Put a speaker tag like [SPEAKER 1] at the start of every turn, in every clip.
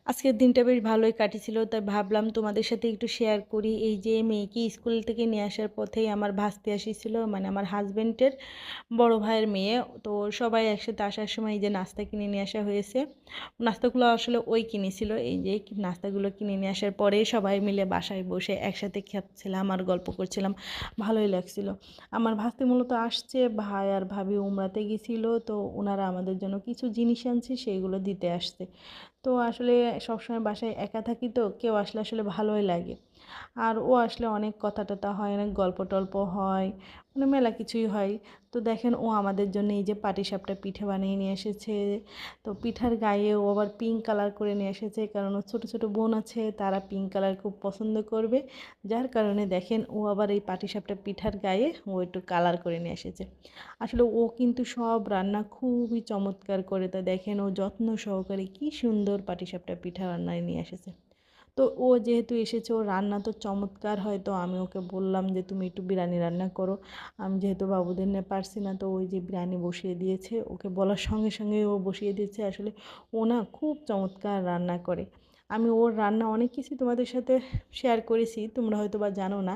[SPEAKER 1] আজকের দিনটা বেশ ভালোই কাটেছিল, তাই ভাবলাম তোমাদের সাথে একটু শেয়ার করি। এই যে মেয়েকে স্কুল থেকে নিয়ে আসার পথেই আমার ভাস্তি আসিছিল, মানে আমার হাজব্যান্ডের বড় ভাইয়ের মেয়ে। তো সবাই একসাথে আসার সময় এই যে নাস্তা কিনে নিয়ে আসা হয়েছে। নাস্তাগুলো আসলে ওই কিনেছিল। এই যে নাস্তাগুলো কিনে নিয়ে আসার পরে সবাই মিলে বাসায় বসে একসাথে খাচ্ছিলাম আর গল্প করছিলাম, ভালোই লাগছিল। আমার ভাস্তি মূলত আসছে, ভাই আর ভাবি উমরাতে গেছিল, তো ওনারা আমাদের জন্য কিছু জিনিস আনছে, সেইগুলো দিতে আসছে। তো আসলে সবসময় বাসায় একা থাকি, তো কেউ আসলে আসলে ভালোই লাগে। আর ও আসলে অনেক কথা টথা হয়, অনেক গল্প টল্প হয়, মানে মেলা কিছুই হয়। তো দেখেন ও আমাদের জন্য এই যে পাটিসাপটা পিঠে বানিয়ে নিয়ে এসেছে। তো পিঠার গায়ে ও আবার পিঙ্ক কালার করে নিয়ে এসেছে, কারণ ওর ছোটো ছোটো বোন আছে, তারা পিঙ্ক কালার খুব পছন্দ করবে। যার কারণে দেখেন ও আবার এই পাটিসাপটা পিঠার গায়ে ও একটু কালার করে নিয়ে এসেছে। আসলে ও কিন্তু সব রান্না খুবই চমৎকার করে, তা দেখেন ও যত্ন সহকারে কি সুন্দর পাটিসাপটা পিঠা রান্নায় নিয়ে এসেছে। তো ও যেহেতু এসেছে, ওর রান্না তো চমৎকার হয়, তো আমি ওকে বললাম যে তুমি একটু বিরিয়ানি রান্না করো। আমি যেহেতু বাবুদের নিয়ে পারছি না, তো ওই যে বিরিয়ানি বসিয়ে দিয়েছে, ওকে বলার সঙ্গে সঙ্গে ও বসিয়ে দিয়েছে। আসলে ও না খুব চমৎকার রান্না করে। আমি ওর রান্না অনেক কিছু তোমাদের সাথে শেয়ার করেছি, তোমরা হয়তো বা জানো না।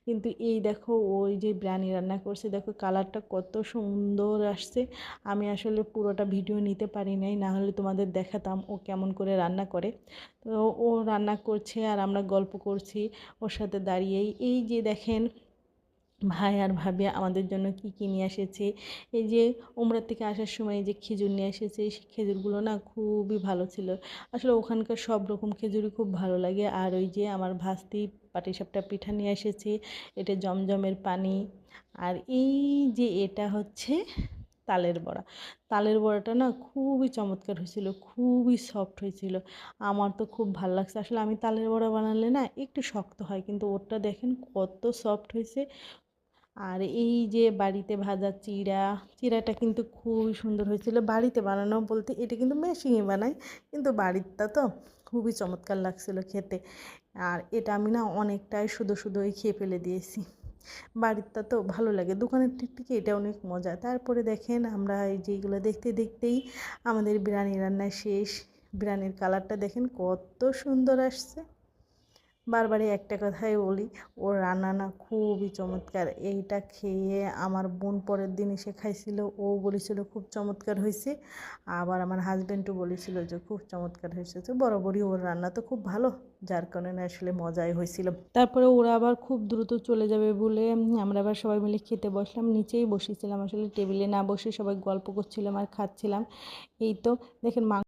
[SPEAKER 1] কিন্তু এই দেখো ওই যে বিরিয়ানি রান্না করছে, দেখো কালারটা কত সুন্দর আসছে। আমি আসলে পুরোটা ভিডিও নিতে পারি নাই, না হলে তোমাদের দেখাতাম ও কেমন করে রান্না করে। তো ও রান্না করছে আর আমরা গল্প করছি ওর সাথে দাঁড়িয়েই। এই যে দেখেন ভাই আর ভাবি আমাদের জন্য কি কি নিয়ে এসেছে। এই যে উমরা থেকে আসার সময় এই যে খেজুর নিয়ে এসেছে, সেই খেজুরগুলো না খুবই ভালো ছিল। আসলে ওখানকার সব রকম খেজুরই খুব ভালো লাগে। আর ওই যে আমার ভাস্তি পাটিসাপটা পিঠা নিয়ে এসেছে, এটা জমজমের পানি। আর এই যে এটা হচ্ছে তালের বড়া। তালের বড়াটা না খুবই চমৎকার হয়েছিল, খুবই সফট হয়েছিল। আমার তো খুব ভালো লাগছে। আসলে আমি তালের বড়া বানালে না একটু শক্ত হয়, কিন্তু ওরটা দেখেন কত সফট হয়েছে। আর এই যে বাড়িতে ভাজা চিড়া, চিড়াটা কিন্তু খুবই সুন্দর হয়েছিল। বাড়িতে বানানো বলতে এটা কিন্তু মেশিনে বানাই, কিন্তু বাড়িরটা তো খুবই চমৎকার লাগছিল খেতে। আর এটা আমি না অনেকটাই শুধু শুধুই খেয়ে ফেলে দিয়েছি। বাড়িরটা তো ভালো লাগে, দোকানের থেকে এটা অনেক মজা। তারপরে দেখেন আমরা এই যেগুলো দেখতে দেখতেই আমাদের বিরিয়ানি রান্না শেষ। বিরিয়ানির কালারটা দেখেন কত সুন্দর আসছে। বারবারই একটা কথাই বলি, ওর রান্না না খুবই চমৎকার। এইটা খেয়ে আমার বোন পরের দিন এসে খাইছিল, ও বলেছিল খুব চমৎকার হয়েছে। আবার আমার হাজব্যান্ডও বলেছিল যে খুব চমৎকার হয়েছে। তো বরাবরই ওর রান্না তো খুব ভালো, যার কারণে আসলে মজাই হয়েছিল। তারপরে ওরা আবার খুব দ্রুত চলে যাবে বলে আমরা আবার সবাই মিলে খেতে বসলাম। নিচেই বসেছিলাম, আসলে টেবিলে না বসে সবাই গল্প করছিলাম আর খাচ্ছিলাম। এই তো দেখেন